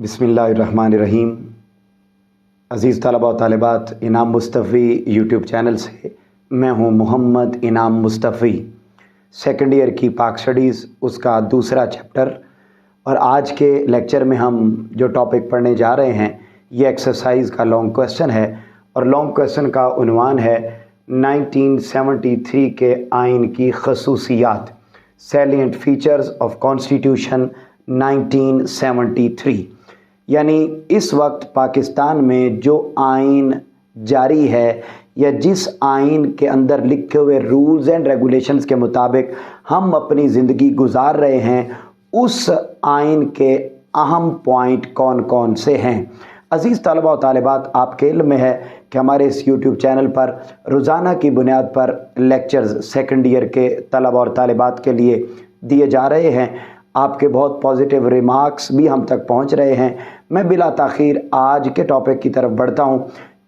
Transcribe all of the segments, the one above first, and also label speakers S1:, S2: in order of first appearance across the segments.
S1: बिस्मिल्लाहिर्रहमानिर्रहीम। अज़ीज़ तलबा व तालिबात, इनाम मुस्तफ़ी यूट्यूब चैनल से मैं हूँ मोहम्मद इनाम मुस्तफ़ी। सेकंड ईयर की पाक स्टडीज़ उसका दूसरा चैप्टर, और आज के लेक्चर में हम जो टॉपिक पढ़ने जा रहे हैं ये एक्सरसाइज का लॉन्ग क्वेश्चन है, और लॉन्ग क्वेश्चन का उन्वान है 1973 के आइन की खसूसियात, सैलिएंट फीचर्स ऑफ कॉन्स्टिट्यूशन 1973। यानी इस वक्त पाकिस्तान में जो आइन जारी है या जिस आइन के अंदर लिखे हुए रूल्स एंड रेगुलेशंस के मुताबिक हम अपनी ज़िंदगी गुजार रहे हैं, उस आइन के अहम पॉइंट कौन कौन से हैं। अज़ीज़ तलबा व तालिबात, आपके इल्म में है कि हमारे इस यूट्यूब चैनल पर रोज़ाना की बुनियाद पर लेक्चर्स सेकंड ईयर के तलबा और तालिबात के लिए दिए जा रहे हैं। आपके बहुत पॉजिटिव रिमार्क्स भी हम तक पहुंच रहे हैं। मैं बिला ताख़ीर आज के टॉपिक की तरफ बढ़ता हूं।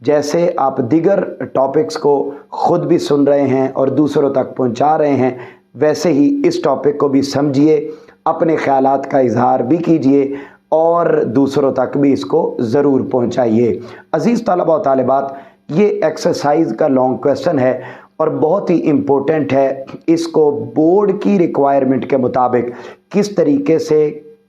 S1: जैसे आप दीगर टॉपिक्स को ख़ुद भी सुन रहे हैं और दूसरों तक पहुंचा रहे हैं, वैसे ही इस टॉपिक को भी समझिए, अपने ख़यालात का इजहार भी कीजिए और दूसरों तक भी इसको ज़रूर पहुंचाइए। अज़ीज़ तलबा व तालिबात, ये एक्सरसाइज का लॉन्ग क्वेश्चन है और बहुत ही इम्पोर्टेंट है। इसको बोर्ड की रिक्वायरमेंट के मुताबिक किस तरीके से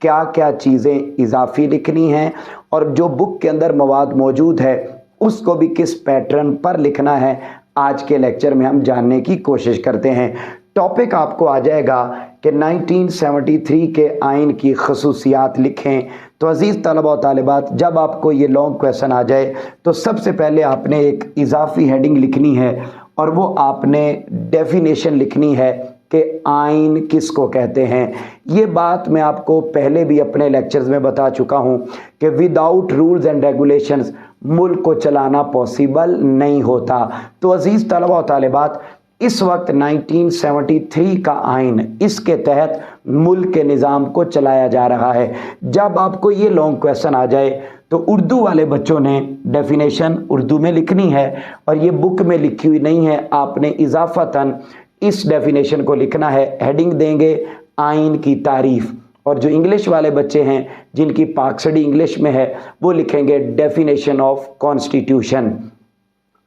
S1: क्या क्या चीज़ें इजाफी लिखनी हैं और जो बुक के अंदर मवाद मौजूद है उसको भी किस पैटर्न पर लिखना है, आज के लेक्चर में हम जानने की कोशिश करते हैं। टॉपिक आपको आ जाएगा कि 1973 के आइन की खसूसियात लिखें। तो अज़ीज़ तलबा व तालिबात, जब आपको ये लॉन्ग क्वेश्चन आ जाए तो सबसे पहले आपने एक इजाफी हेडिंग लिखनी है और वो आपने डेफिनेशन लिखनी है कि आइन किसको कहते हैं। ये बात मैं आपको पहले भी अपने लेक्चर्स में बता चुका हूँ कि विदाउट रूल्स एंड रेगुलेशंस मुल्क को चलाना पॉसिबल नहीं होता। तो अज़ीज़ तलबा व तालिबात, इस वक्त 1973 का आइन, इसके तहत मुल्क के निज़ाम को चलाया जा रहा है। जब आपको ये लॉन्ग क्वेश्चन आ जाए तो उर्दू वाले बच्चों ने डेफिनेशन उर्दू में लिखनी है और ये बुक में लिखी हुई नहीं है। आपने इजाफतन इस डेफिनेशन को लिखना है। हेडिंग देंगे आइन की तारीफ़, और जो इंग्लिश वाले बच्चे हैं जिनकी पाक स्टडी इंग्लिश में है वो लिखेंगे डेफिनेशन ऑफ कॉन्स्टिट्यूशन।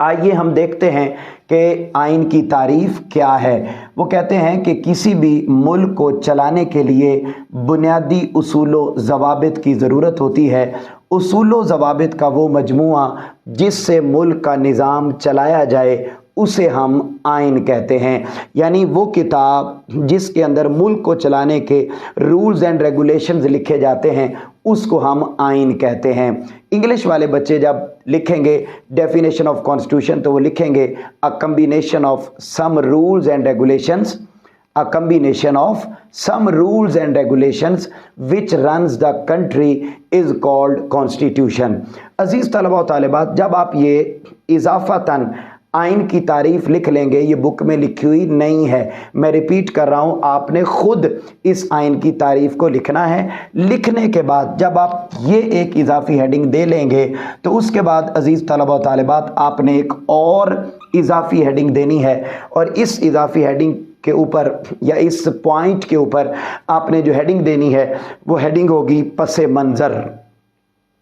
S1: आइए हम देखते हैं कि आइन की तारीफ़ क्या है। वो कहते हैं कि किसी भी मुल्क को चलाने के लिए बुनियादी उसूलो ज़वाबित की ज़रूरत होती है। उसूलो ज़वाबित का वो मजमुआ जिससे मुल्क का निज़ाम चलाया जाए उसे हम आइन कहते हैं। यानी वो किताब जिसके अंदर मुल्क को चलाने के रूल्स एंड रेगुलेशंस लिखे जाते हैं उसको हम आइन कहते हैं। इंग्लिश वाले बच्चे जब लिखेंगे डेफिनेशन ऑफ कॉन्स्टिट्यूशन तो वो लिखेंगे a combination of some rules and regulations, a combination of some rules and regulations which runs the country is called constitution। अजीज़ तलबा व तालिबात, जब आप ये इजाफतन आइन की तारीफ़ लिख लेंगे, ये बुक में लिखी हुई नहीं है, मैं रिपीट कर रहा हूँ, आपने खुद इस आइन की तारीफ़ को लिखना है। लिखने के बाद जब आप ये एक इजाफी हेडिंग दे लेंगे तो उसके बाद अज़ीज़ तलबा व तालिबात आपने एक और इजाफी हेडिंग देनी है, और इस इजाफी हेडिंग के ऊपर या इस पॉइंट के ऊपर आपने जो हेडिंग देनी है वो हेडिंग होगी पसे मंज़र,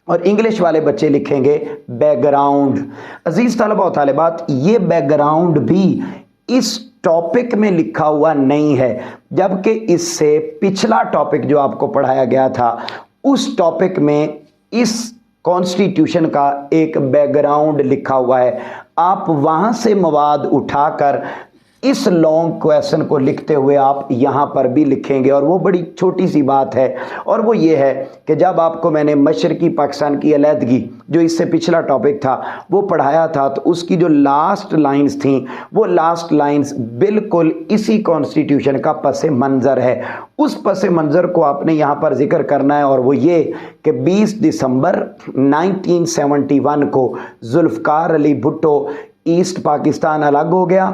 S1: और इंग्लिश वाले बच्चे लिखेंगे बैकग्राउंड। अजीज़ तलबा व तालिबात, ये बैकग्राउंड भी इस टॉपिक में लिखा हुआ नहीं है, जबकि इससे पिछला टॉपिक जो आपको पढ़ाया गया था उस टॉपिक में इस कॉन्स्टिट्यूशन का एक बैकग्राउंड लिखा हुआ है। आप वहाँ से मवाद उठाकर इस लॉन्ग क्वेश्चन को लिखते हुए आप यहाँ पर भी लिखेंगे, और वो बड़ी छोटी सी बात है, और वो ये है कि जब आपको मैंने मशरकी पाकिस्तान की अलहदगी जो इससे पिछला टॉपिक था वो पढ़ाया था तो उसकी जो लास्ट लाइंस थी वो लास्ट लाइंस बिल्कुल इसी कॉन्स्टिट्यूशन का पस मंज़र है। उस पस मंज़र को आपने यहाँ पर जिक्र करना है, और वो ये कि 20 दिसंबर 1971 को जुल्फ़कार अली भुट्टो ईस्ट पाकिस्तान अलग हो गया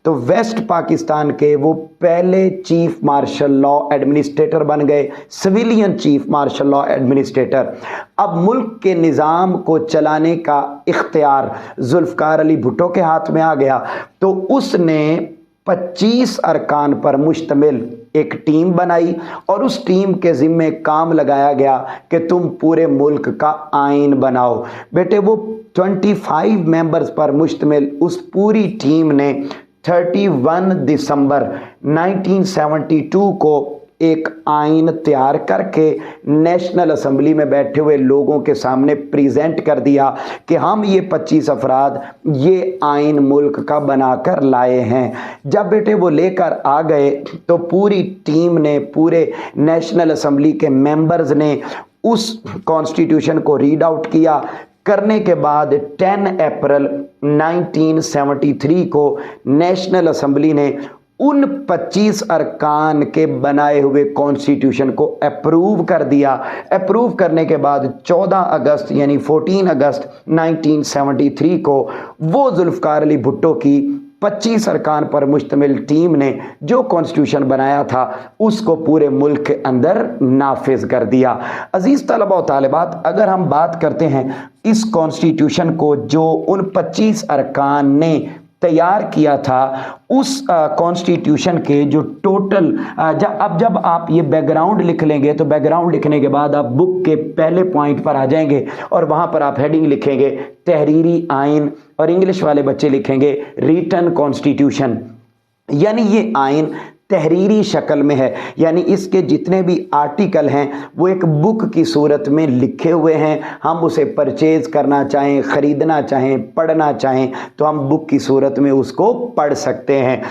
S1: तो वेस्ट पाकिस्तान के वो पहले चीफ मार्शल लॉ एडमिनिस्ट्रेटर बन गए, civilian chief marshal law administrator. अब मुल्क के निज़ाम को चलाने का इख्तियार जुल्फ़कार अली भुट्टो के हाथ में आ गया, तो उसने 25 अरकान पर मुश्तमिल एक टीम बनाई और उस टीम के ज़िम्मे काम लगाया गया कि तुम पूरे मुल्क का आइन बनाओ। बेटे वो 25 मेंबर्स पर मुश्तमिल उस पूरी टीम ने 31 दिसंबर 1972 को एक आइन तैयार करके नेशनल असेंबली में बैठे हुए लोगों के सामने प्रेजेंट कर दिया कि हम ये 25 अफराद ये आइन मुल्क का बनाकर लाए हैं। जब बेटे वो लेकर आ गए तो पूरी टीम ने, पूरे नेशनल असेंबली के मेंबर्स ने उस कॉन्स्टिट्यूशन को रीड आउट किया। करने के बाद 10 अप्रैल 1973 को नेशनल असेंबली ने उन 25 अरकान के बनाए हुए कॉन्स्टिट्यूशन को अप्रूव कर दिया। अप्रूव करने के बाद 14 अगस्त यानी 14 अगस्त 1973 को वो जुल्फ़िकार अली भुट्टो की 25 अरकान पर मुश्तमिल टीम ने जो कॉन्स्टिट्यूशन बनाया था उसको पूरे मुल्क के अंदर नाफिज कर दिया। अजीज़ तलबा व तालिबात, अगर हम बात करते हैं इस कॉन्स्टिट्यूशन को जो उन 25 अरकान ने तैयार किया था, उस कॉन्स्टिट्यूशन के जो टोटल जब आप ये बैकग्राउंड लिख लेंगे तो बैकग्राउंड लिखने के बाद आप बुक के पहले पॉइंट पर आ जाएंगे और वहां पर आप हेडिंग लिखेंगे तहरीरी आइन और इंग्लिश वाले बच्चे लिखेंगे रिटन कॉन्स्टिट्यूशन। यानी ये आइन तहरीरी शक्ल में है, यानी इसके जितने भी आर्टिकल हैं वो एक बुक की सूरत में लिखे हुए हैं। हम उसे परचेज करना चाहें, ख़रीदना चाहें, पढ़ना चाहें तो हम बुक की सूरत में उसको पढ़ सकते हैं।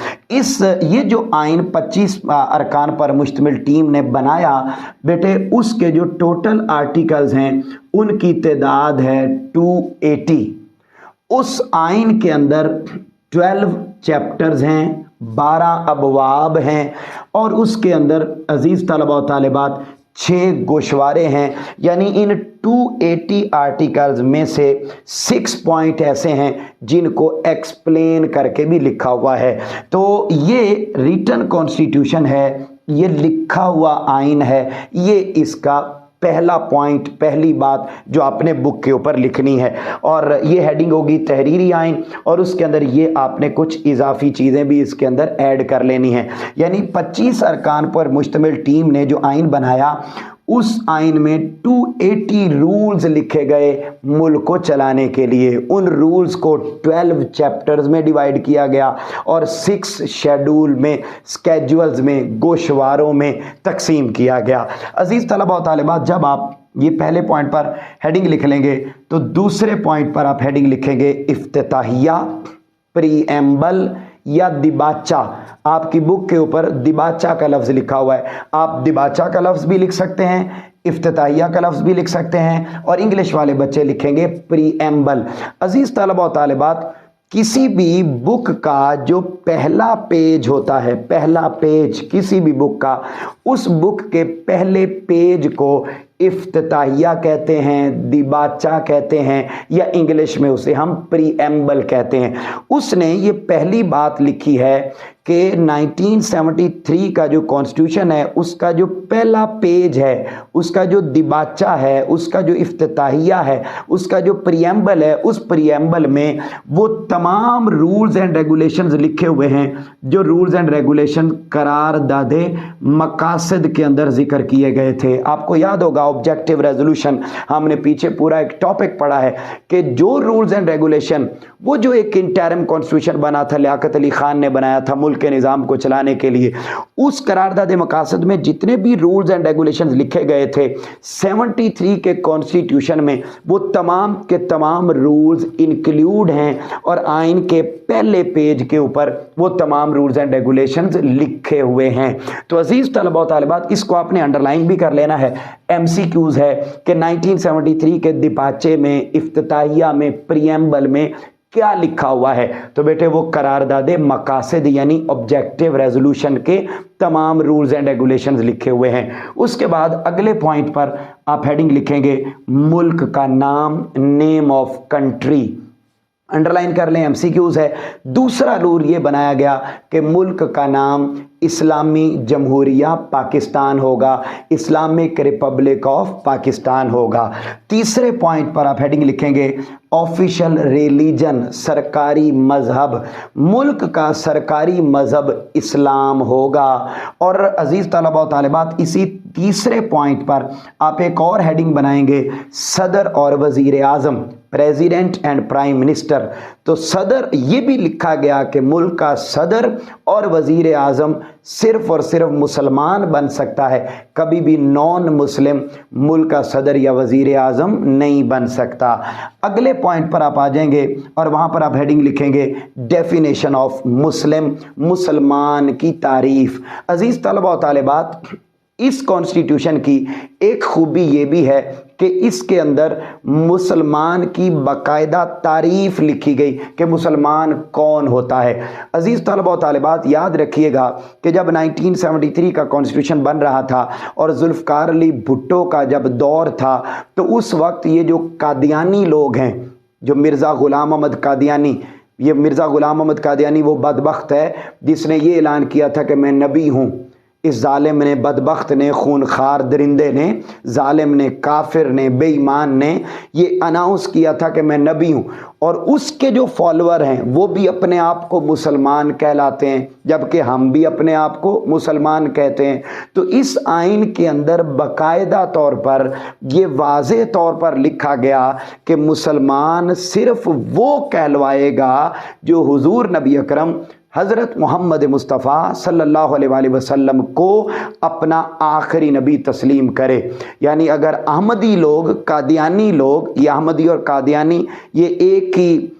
S1: ये जो आइन 25 अरकान पर मुश्तमिल टीम ने बनाया बेटे, उसके जो टोटल आर्टिकल्स हैं उनकी तादाद है 280। उस आइन के अंदर 12 चैप्टर्स हैं, 12 अबवाब हैं और उसके अंदर अजीज़ तलबा व तालिबात 6 गोशवारे हैं। यानी इन 280 आर्टिकल्स में से 6 पॉइंट ऐसे हैं जिनको एक्सप्लेन करके भी लिखा हुआ है। तो ये रिटन कॉन्स्टिट्यूशन है, ये लिखा हुआ आइन है, ये इसका पहला पॉइंट, पहली बात जो आपने बुक के ऊपर लिखनी है। और ये हेडिंग होगी तहरीरी आइन और उसके अंदर ये आपने कुछ इजाफी चीज़ें भी इसके अंदर ऐड कर लेनी है। यानी 25 अरकान पर मुश्तमिल टीम ने जो आइन बनाया उस आइन में 280 रूल्स लिखे गए मुल्क को चलाने के लिए। उन रूल्स को 12 चैप्टर्स में डिवाइड किया गया और 6 शेड्यूल में, स्केड्यूल्स में, गोशवारों में तकसीम किया गया। अजीज़ तलबा व तालिबात, जब आप ये पहले पॉइंट पर हेडिंग लिख लेंगे तो दूसरे पॉइंट पर आप हेडिंग लिखेंगे इफ्तिताहिया, प्रीएम्बल या दिबाचा। आपकी बुक के ऊपर दिबाचा का लफ्ज़ लिखा हुआ है, आप दिबाचा का लफ्ज़ भी लिख सकते हैं, इफ्तिताहिया का लफ्ज़ भी लिख सकते हैं और इंग्लिश वाले बच्चे लिखेंगे प्रीएम्बल। अजीज़ तलबा व तालिबात, किसी भी बुक का जो पहला पेज होता है, पहला पेज किसी भी बुक का, उस बुक के पहले पेज को इफ्तिताहिया कहते हैं, दिबाचा कहते हैं या इंग्लिश में उसे हम प्रीएम्बल कहते हैं। उसने ये पहली बात लिखी है कि 1973 का जो कॉन्स्टिट्यूशन है उसका जो पहला पेज है, उसका जो दिबाचा है, उसका जो इफ्तिताहिया है, उसका जो प्रीएम्बल है, उस प्रीएम्बल में वो तमाम रूल्स एंड रेगुलेशंस लिखे हुए हैं जो रूल्स एंड रेगुलेशन करारदादे मकासद के अंदर जिक्र किए गए थे। आपको याद होगा ऑब्जेक्टिव रेजोल्यूशन, हमने पीछे पूरा एक टॉपिक पढ़ा है कि जो रूल्स एंड रेगुलेशन, वो जो एक इंटरिम कॉन्स्टिट्यूशन बना था, लियाकत अली खान ने बनाया था मुल्क के निज़ाम को चलाने के लिए, उस करारदादे मकासद में जितने भी रूल्स एंड रेगुलेशंस लिखे गए थे 73 के कॉन्स्टिट्यूशन में वो तमाम के तमाम रूल्स इंक्लूड हैं और आइन के पहले पेज के ऊपर वो तमाम रूल्स एंड रेगुलेशंस लिखे हुए हैं। तो अजीज़ तलबा व तालिबात, इसको आपने अंडरलाइन भी कर लेना है। MCQs है कि 1973 के दिबाचे में, इफ्तिताहिया में, प्रीएम्बल में क्या लिखा हुआ है। तो बेटे वो करारदादे मकासद यानी ऑब्जेक्टिव रेजोल्यूशन के तमाम रूल्स एंड रेगुलेशंस लिखे हुए हैं। उसके बाद अगले पॉइंट पर आप हेडिंग लिखेंगे मुल्क का नाम, नेम ऑफ कंट्री। अंडरलाइन कर लें, एमसीक्यूज़ है। दूसरा रूल ये बनाया गया कि मुल्क का नाम इस्लामी जमहूरिया पाकिस्तान होगा, इस्लामिक रिपब्लिक ऑफ पाकिस्तान होगा। तीसरे पॉइंट पर आप हेडिंग लिखेंगे ऑफिशियल रिलीजन, सरकारी मजहब, मुल्क का सरकारी मजहब इस्लाम होगा। और अजीज़ तलबा व तालिबात, इसी तीसरे पॉइंट पर आप एक और हेडिंग बनाएंगे सदर और वज़ीर आज़म, प्रेसिडेंट एंड प्राइम मिनिस्टर। तो सदर, ये भी लिखा गया कि मुल्क का सदर और वज़ीर आज़म सिर्फ और सिर्फ मुसलमान बन सकता है, कभी भी नॉन मुस्लिम मुल्क का सदर या वज़ीर आज़म नहीं बन सकता। अगले पॉइंट पर आप आ जाएंगे और वहाँ पर आप हेडिंग लिखेंगे डेफिनेशन ऑफ मुस्लिम, मुसलमान की तारीफ़। अजीज़ तलबा व तालिबात, इस कॉन्स्टिट्यूशन की एक खूबी ये भी है कि इसके अंदर मुसलमान की बाकायदा तारीफ़ लिखी गई कि मुसलमान कौन होता है। अजीज़ तलबा व तालिबात, याद रखिएगा कि जब 1973 का कॉन्स्टिट्यूशन बन रहा था और जुल्फ़िकार अली भुट्टो का जब दौर था, तो उस वक्त ये जो कादियानी लोग हैं, जो मिर्ज़ा ग़ुलाम अहमद कादियानी, ये मिर्ज़ा ग़ुलाम अहमद कादियानी वो बदबख्त है जिसने ये ऐलान किया था कि मैं नबी हूँ। इस जालिम ने, बदबख्त ने, खूनखार दरिंदे ने, जालिम ने, काफिर ने, बेईमान ने ये अनाउंस किया था कि मैं नबी हूँ, और उसके जो फॉलोअर हैं वो भी अपने आप को मुसलमान कहलाते हैं, जबकि हम भी अपने आप को मुसलमान कहते हैं। तो इस आइन के अंदर बाकायदा तौर पर ये वाज़ेह तौर पर लिखा गया कि मुसलमान सिर्फ वो कहलवाएगा जो हुजूर नबी अकरम हज़रत मोहम्मद मुस्तफ़ा सल्लल्लाहु अलैहि वसल्लम को अपना आखिरी नबी तस्लीम करे। यानी अगर अहमदी लोग, कादियानी लोग, ये अहमदी और कादियानी ये एक ही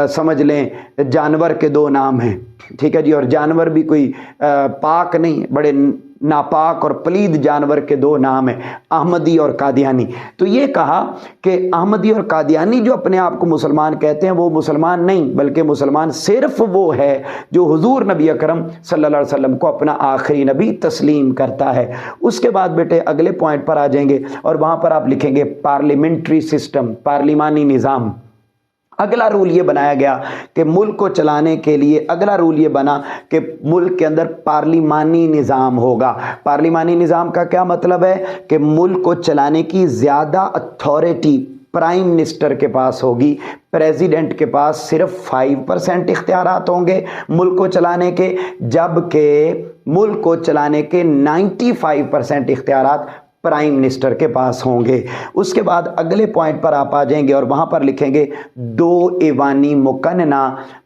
S1: समझ लें जानवर के दो नाम हैं, ठीक है जी। और जानवर भी कोई पाक नहीं, बड़े नापाक और पलीद जानवर के दो नाम हैं, अहमदी और कादियानी। तो ये कहा कि अहमदी और कादियानी जो अपने आप को मुसलमान कहते हैं वो मुसलमान नहीं, बल्कि मुसलमान सिर्फ वो है जो हुजूर नबी अकरम सल्लल्लाहु अलैहि वसल्लम को अपना आखिरी नबी तस्लीम करता है। उसके बाद बेटे अगले पॉइंट पर आ जाएंगे और वहाँ पर आप लिखेंगे पार्लियामेंट्री सिस्टम, पार्लिमानी निज़ाम। अगला रूल ये बनाया गया कि मुल्क को चलाने के लिए, अगला रूल ये बना कि मुल्क के अंदर पार्लिमानी निज़ाम होगा। पार्लिमानी निज़ाम का क्या मतलब है कि मुल्क को चलाने की ज़्यादा अथॉरिटी प्राइम मिनिस्टर के पास होगी, प्रेसिडेंट के पास सिर्फ 5% इख्तियारात होंगे मुल्क को चलाने के, जबकि मुल्क को चलाने के 95% इख्तियारात प्राइम मिनिस्टर के पास होंगे। उसके बाद अगले पॉइंट पर आप आ जाएंगे और वहां पर लिखेंगे दो ईवानी मुकन्ना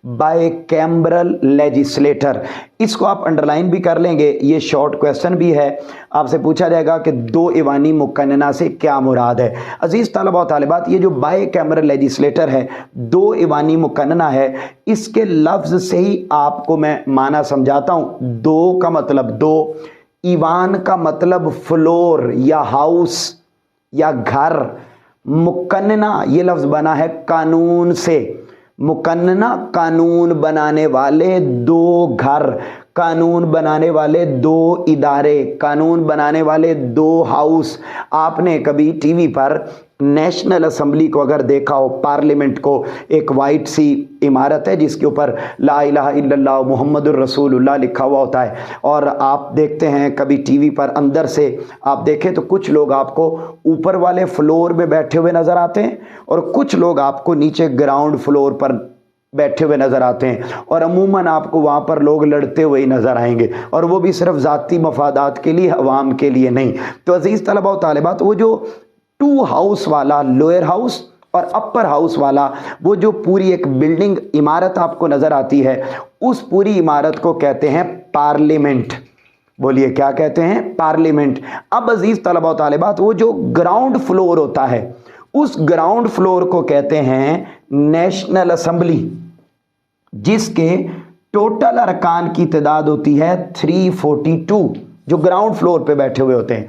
S1: बाय कैम्ब्रल लेजिस्लेटर। इसको आप अंडरलाइन भी कर लेंगे, ये शॉर्ट क्वेश्चन भी है, आपसे पूछा जाएगा कि दो ईवानी मुकन्ना से क्या मुराद है। अजीज तलबा व तालिबात, ये जो बाय कैम्ब्रल लेजिस्लेटर है, दो ईवानी मुकन्ना है, इसके लफ्ज से ही आपको मैं माना समझाता हूं। दो का मतलब दो, ईवान का मतलब फ्लोर या हाउस या घर, मुकन्ना ये लफ्ज़ बना है कानून से, मुकन्ना कानून बनाने वाले दो घर, कानून बनाने वाले दो इदारे, कानून बनाने वाले दो हाउस। आपने कभी टीवी पर नेशनल असेंबली को अगर देखा हो, पार्लियामेंट को, एक वाइट सी इमारत है जिसके ऊपर ला इलाहा इल्लल्लाह मुहम्मदुर रसूलुल्लाह लिखा हुआ होता है, और आप देखते हैं कभी टीवी पर अंदर से आप देखें तो कुछ लोग आपको ऊपर वाले फ्लोर में बैठे हुए नज़र आते हैं और कुछ लोग आपको नीचे ग्राउंड फ्लोर पर बैठे हुए नज़र आते हैं, और अमूमन आपको वहाँ पर लोग लड़ते हुए ही नज़र आएंगे, और वो भी सिर्फ ज़ाती मफादात के लिए, अवाम के लिए नहीं। तो अजीज़ तलबा व तालिबात, वो जो टू हाउस वाला, लोअर हाउस और अपर हाउस वाला, वो जो पूरी एक बिल्डिंग इमारत आपको नज़र आती है, उस पूरी इमारत को कहते हैं पार्लियामेंट। बोलिए क्या कहते हैं? पार्लियामेंट। अब अजीज़ तलबा व तालिबात, वो जो ग्राउंड फ्लोर होता है, उस ग्राउंड फ्लोर को कहते हैं नेशनल असेंबली, जिसके टोटल अरकान की तादाद होती है 342, जो ग्राउंड फ्लोर पे बैठे हुए होते हैं,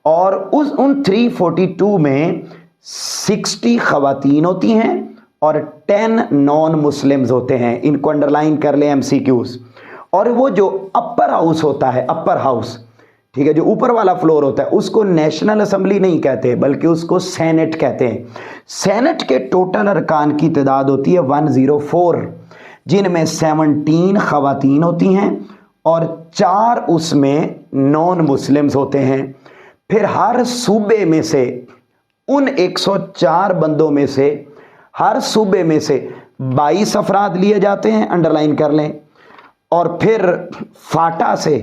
S1: और उन 342 में 60 खवातीन होती हैं और 10 नॉन मुस्लिम्स होते हैं। इनको अंडरलाइन कर लें, एमसीक्यूज। और वो जो अपर हाउस होता है, अपर हाउस, ठीक है, जो ऊपर वाला फ्लोर होता है उसको नेशनल असेंबली नहीं कहते बल्कि उसको सेनेट कहते हैं। सेनेट के टोटल अरकान की तादाद होती है 104, जिनमें 17 खवातीन होती हैं और 4 उसमें नॉन मुस्लिम्स होते हैं। फिर हर सूबे में से उन 104 बंदों में से हर सूबे में से 22 अफराद लिए जाते हैं, अंडरलाइन कर लें, और फिर फाटा से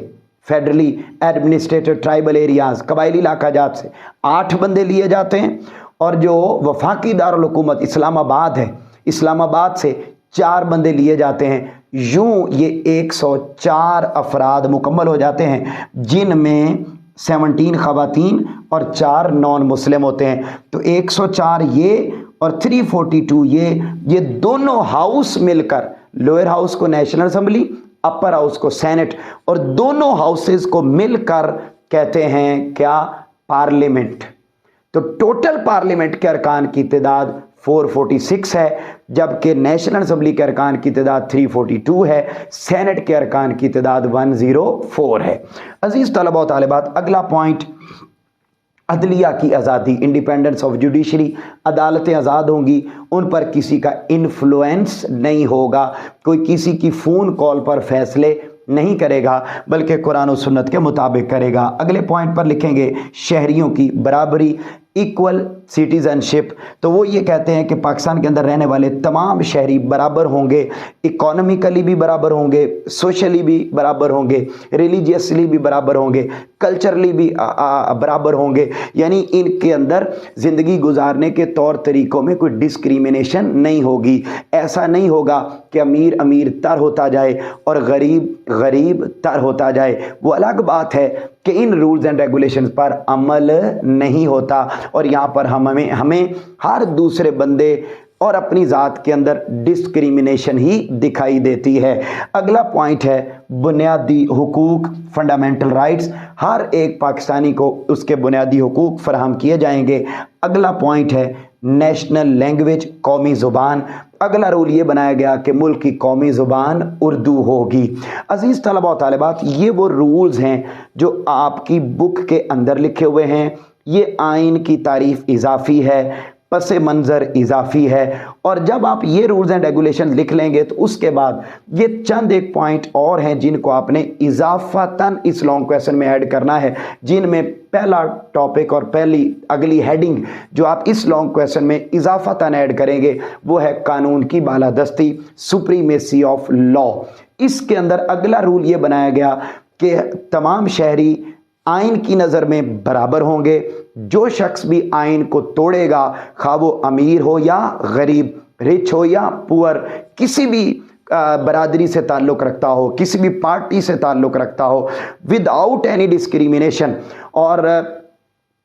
S1: फेडरली एडमिनिस्ट्रेटेड ट्राइबल एरियाज कबायली इलाका जात से 8 बंदे लिए जाते हैं, और जो वफाकी दारुल हुकूमत इस्लामाबाद है, इस्लामाबाद से 4 बंदे लिए जाते हैं। यूं ये 104 अफराद मुकम्मल हो जाते हैं, जिनमें 17 खवातीन और 4 नॉन मुस्लिम होते हैं। तो 104 ये और 342 ये दोनों हाउस मिलकर, लोअर हाउस को नेशनल असेंबली, अपर हाउस को सेनेट, और दोनों हाउसेस को मिलकर कहते हैं क्या? पार्लियामेंट। तो टोटल पार्लियामेंट के अरकान की तादाद 446 है, जबकि नेशनल असेंबली के अरकान की तादाद 342 है, सेनेट के अरकान की तादाद 104 है। अजीज तलबा व तालिबात, अगला पॉइंट अदलिया की आज़ादी, इंडिपेंडेंस ऑफ जुडिशरी। अदालतें आज़ाद होंगी, उन पर किसी का इन्फ्लुएंस नहीं होगा, कोई किसी की फ़ोन कॉल पर फैसले नहीं करेगा बल्कि कुरान और सुन्नत के मुताबिक करेगा। अगले पॉइंट पर लिखेंगे शहरियों की बराबरी, इक्वल सिटीजनशिप। तो वो ये कहते हैं कि पाकिस्तान के अंदर रहने वाले तमाम शहरी बराबर होंगे, इकोनॉमिकली भी बराबर होंगे, सोशली भी बराबर होंगे, रिलीजियसली भी बराबर होंगे, कल्चरली भी बराबर होंगे। यानी इनके अंदर ज़िंदगी गुजारने के तौर तरीक़ों में कोई डिस्क्रिमिनेशन नहीं होगी। ऐसा नहीं होगा कि अमीर अमीर तर होता जाए और गरीब गरीब तर होता जाए। वो अलग बात है कि इन रूल्स एंड रेगुलेशंस पर अमल नहीं होता, और यहाँ पर हमें हर दूसरे बंदे और अपनी ज़ात के अंदर डिस्क्रिमिनेशन ही दिखाई देती है। अगला पॉइंट है बुनियादी हुकूक, फंडामेंटल राइट्स। हर एक पाकिस्तानी को उसके बुनियादी हुकूक फराहम किए जाएंगे। अगला पॉइंट है नेशनल लैंग्वेज, कौमी ज़ुबान। अगला रूल ये बनाया गया कि मुल्क की कौमी ज़ुबान उर्दू होगी। अजीज़ तलबा व तालिबात, ये वो रूल्स हैं जो आपकी बुक के अंदर लिखे हुए हैं। ये आइन की तारीफ इजाफी है, पस मंज़र इजाफी है, और जब आप ये रूल्स एंड रेगुलेशन लिख लेंगे तो उसके बाद ये चंद एक पॉइंट और हैं जिनको आपने इजाफतन इस लॉन्ग क्वेश्चन में ऐड करना है, जिनमें पहला टॉपिक और पहली अगली हेडिंग जो आप इस लॉन्ग क्वेश्चन में इजाफतन ऐड करेंगे वो है कानून की बालादस्ती, सुप्रीमेसी ऑफ लॉ। इसके अंदर अगला रूल ये बनाया गया कि तमाम शहरी आइन की नज़र में बराबर होंगे। जो शख्स भी आइन को तोड़ेगा, खा वो अमीर हो या गरीब, रिच हो या पुअर, किसी भी बरादरी से ताल्लुक़ रखता हो, किसी भी पार्टी से ताल्लुक़ रखता हो, विदाउट एनी डिस्क्रिमिनेशन और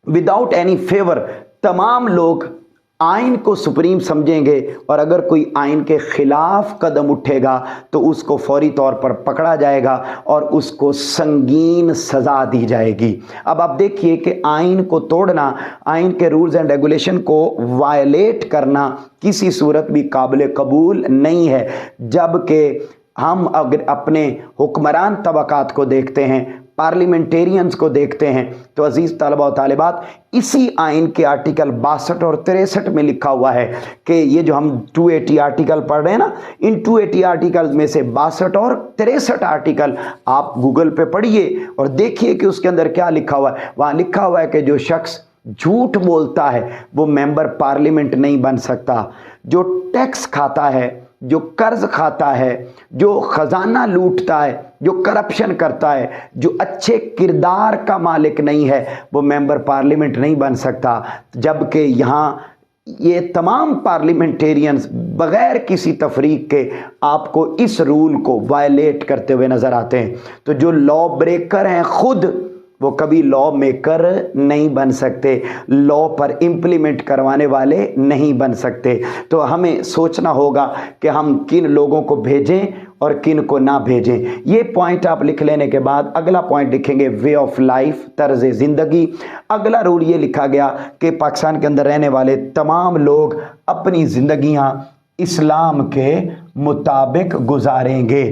S1: विदाउट एनी फेवर, तमाम लोग आइन को सुप्रीम समझेंगे, और अगर कोई आइन के ख़िलाफ़ कदम उठेगा तो उसको फौरी तौर पर पकड़ा जाएगा और उसको संगीन सज़ा दी जाएगी। अब आप देखिए कि आइन को तोड़ना, आइन के रूल्स एंड रेगुलेशन को वायलेट करना किसी सूरत भी काबिल कबूल नहीं है। जबकि हम अगर अपने हुक्मरान तबकात को देखते हैं, पार्लियामेंटेरियंस को देखते हैं, तो अजीज़ तलबा व तालिबात, इसी आइन के आर्टिकल 62 और 63 में लिखा हुआ है कि ये जो हम 280 आर्टिकल पढ़ रहे हैं ना, इन 280 आर्टिकल में से 62 और 63 आर्टिकल आप गूगल पे पढ़िए और देखिए कि उसके अंदर क्या लिखा हुआ है। वहाँ लिखा हुआ है कि जो शख्स झूठ बोलता है वो मेंबर पार्लियामेंट नहीं बन सकता। जो टैक्स खाता है, जो कर्ज खाता है, जो खजाना लूटता है, जो करप्शन करता है, जो अच्छे किरदार का मालिक नहीं है, वो मेंबर पार्लियामेंट नहीं बन सकता। जबकि यहाँ ये तमाम पार्लियामेंटेरियंस बग़ैर किसी तफरीक के आपको इस रूल को वायलेट करते हुए नज़र आते हैं। तो जो लॉ ब्रेकर हैं खुद, वो कभी लॉ मेकर नहीं बन सकते, लॉ पर इम्प्लीमेंट करवाने वाले नहीं बन सकते। तो हमें सोचना होगा कि हम किन लोगों को भेजें और किन को ना भेजें। ये पॉइंट आप लिख लेने के बाद अगला पॉइंट लिखेंगे वे ऑफ लाइफ, तर्ज ज़िंदगी। अगला रूल ये लिखा गया कि पाकिस्तान के अंदर रहने वाले तमाम लोग अपनी ज़िंदगियाँ इस्लाम के मुताबिक गुजारेंगे।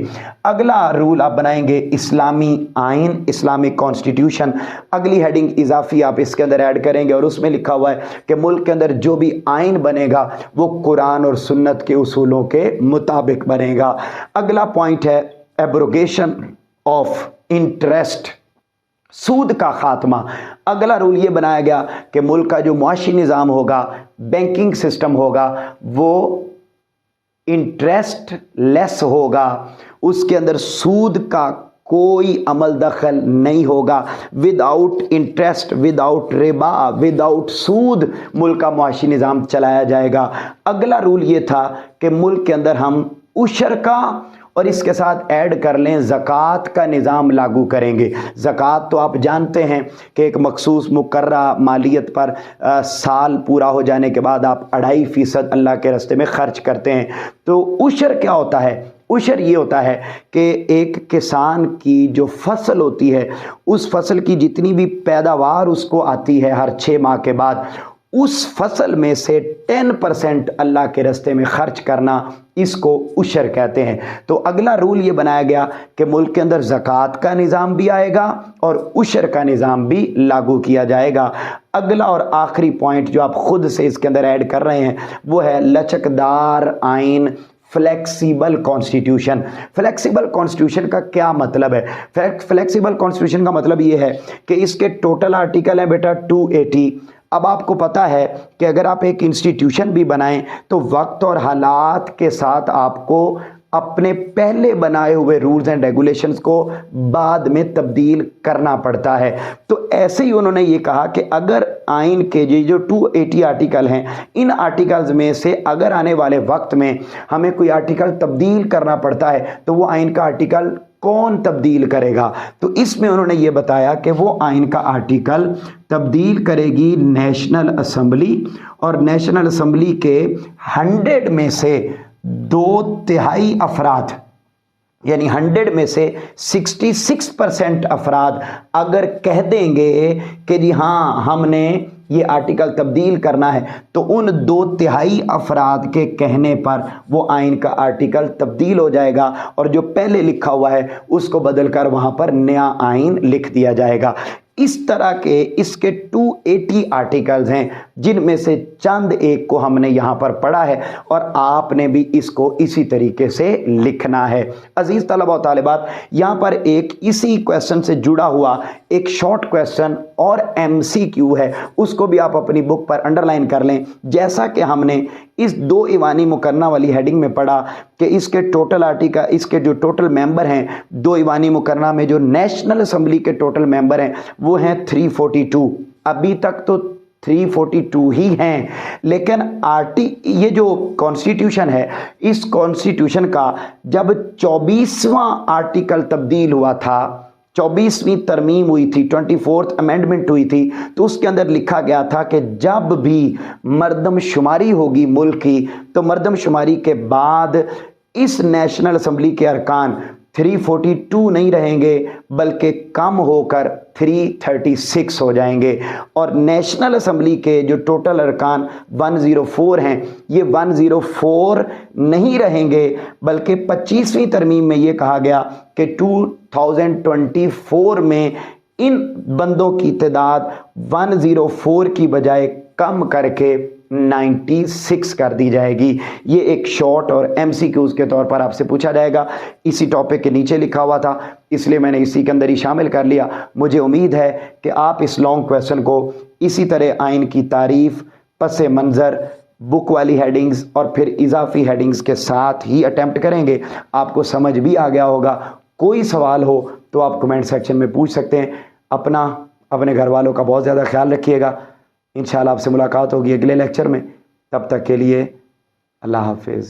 S1: अगला रूल आप बनाएंगे इस्लामी आइन, इस्लामिक कॉन्स्टिट्यूशन। अगली हेडिंग इजाफी आप इसके अंदर ऐड करेंगे और उसमें लिखा हुआ है कि मुल्क के अंदर जो भी आइन बनेगा वो कुरान और सुन्नत के उसूलों के मुताबिक बनेगा। अगला पॉइंट है एब्रोगेशन ऑफ इंटरेस्ट, सूद का खात्मा। अगला रूल ये बनाया गया कि मुल्क का जो मुआशी निज़ाम होगा, बैंकिंग सिस्टम होगा, वो इंटरेस्ट लेस होगा, उसके अंदर सूद का कोई अमल दखल नहीं होगा। विदाउट इंटरेस्ट, विदाउट रिबा, विदाउट सूद मुल्क का मुआशी निज़ाम चलाया जाएगा। अगला रूल ये था कि मुल्क के अंदर हम उशर का और इसके साथ ऐड कर लें ज़कात का निज़ाम लागू करेंगे। ज़कात तो आप जानते हैं कि एक मखसूस मुकर्रा मालियत पर साल पूरा हो जाने के बाद आप 2.5% अल्लाह के रास्ते में खर्च करते हैं। तो उशर क्या होता है? उशर ये होता है कि एक किसान की जो फसल होती है, उस फसल की जितनी भी पैदावार उसको आती है हर 6 माह के बाद, उस फसल में से 10% अल्लाह के रास्ते में खर्च करना, इसको उशर कहते हैं। तो अगला रूल ये बनाया गया कि मुल्क के अंदर ज़कात का निज़ाम भी आएगा और उशर का निज़ाम भी लागू किया जाएगा। अगला और आखिरी पॉइंट जो आप खुद से इसके अंदर ऐड कर रहे हैं वो है लचकदार आइन, फ्लेक्सिबल कॉन्स्टिट्यूशन। फ्लेक्सिबल कॉन्स्टिट्यूशन का क्या मतलब है? फ्लेक्सिबल कॉन्स्टिट्यूशन का मतलब ये है कि इसके टोटल आर्टिकल है बेटा 280। अब आपको पता है कि अगर आप एक इंस्टीट्यूशन भी बनाएं तो वक्त और हालात के साथ आपको अपने पहले बनाए हुए रूल्स एंड रेगुलेशंस को बाद में तब्दील करना पड़ता है। तो ऐसे ही उन्होंने ये कहा कि अगर आइन के जो 280 आर्टिकल हैं, इन आर्टिकल्स में से अगर आने वाले वक्त में हमें कोई आर्टिकल तब्दील करना पड़ता है तो वो आइन का आर्टिकल कौन तब्दील करेगा? तो इसमें उन्होंने ये बताया कि वो आइन का आर्टिकल तब्दील करेगी नेशनल असम्बली, और नेशनल असम्बली के 100 में से 2/3 अफराद, यानी 100 में से 66% अफराद अगर कह देंगे कि जी हाँ हमने ये आर्टिकल तब्दील करना है, तो उन 2/3 अफराद के कहने पर वो आइन का आर्टिकल तब्दील हो जाएगा और जो पहले लिखा हुआ है उसको बदलकर वहाँ पर नया आइन लिख दिया जाएगा। इस तरह के इसके 280 आर्टिकल्स हैं जिनमें से चंद एक को हमने यहाँ पर पढ़ा है और आपने भी इसको इसी तरीके से लिखना है। अजीज़ तलबा व तालिबात, यहाँ पर एक इसी क्वेश्चन से जुड़ा हुआ एक शॉर्ट क्वेश्चन और MCQ है, उसको भी आप अपनी बुक पर अंडरलाइन कर लें। जैसा कि हमने इस 2 ईवानी मुकन्ना वाली हेडिंग में पढ़ा कि इसके टोटल आर्टिकल, इसके जो टोटल मेंबर हैं 2 ईवानी मुकन्ना में, जो नेशनल असम्बली के टोटल मेंबर हैं वो हैं 342। अभी तक तो 342 ही हैं, लेकिन ये जो कॉन्स्टिट्यूशन है, इस कॉन्स्टिट्यूशन का जब 24वां आर्टिकल तब्दील हुआ था, 24वीं तरमीम हुई थी, 24th अमेंडमेंट हुई थी, तो उसके अंदर लिखा गया था कि जब भी मर्दमशुमारी होगी मुल्क की, तो मर्दमशुमारी के बाद इस नेशनल असम्बली के अरकान 342 नहीं रहेंगे बल्कि कम होकर 336 हो जाएंगे, और नेशनल असम्बली के जो टोटल अरकान 104 हैं, ये 104 नहीं रहेंगे बल्कि 25वीं तरमीम में ये कहा गया कि 2024 में इन बंदों की तादाद 104 की बजाय कम करके 96 कर दी जाएगी। ये एक शॉर्ट और MCQs के तौर पर आपसे पूछा जाएगा। इसी टॉपिक के नीचे लिखा हुआ था, इसलिए मैंने इसी के अंदर ही शामिल कर लिया। मुझे उम्मीद है कि आप इस लॉन्ग क्वेश्चन को इसी तरह आइन की तारीफ, पसे मंज़र, बुक वाली हेडिंग्स और फिर इजाफी हेडिंग्स के साथ ही अटेम्प्ट करेंगे। आपको समझ भी आ गया होगा। कोई सवाल हो तो आप कमेंट सेक्शन में पूछ सकते हैं। अपने घर वालों का बहुत ज़्यादा ख्याल रखिएगा। इंशाल्लाह आपसे मुलाकात होगी अगले लेक्चर में। तब तक के लिए अल्लाह हाफिज़।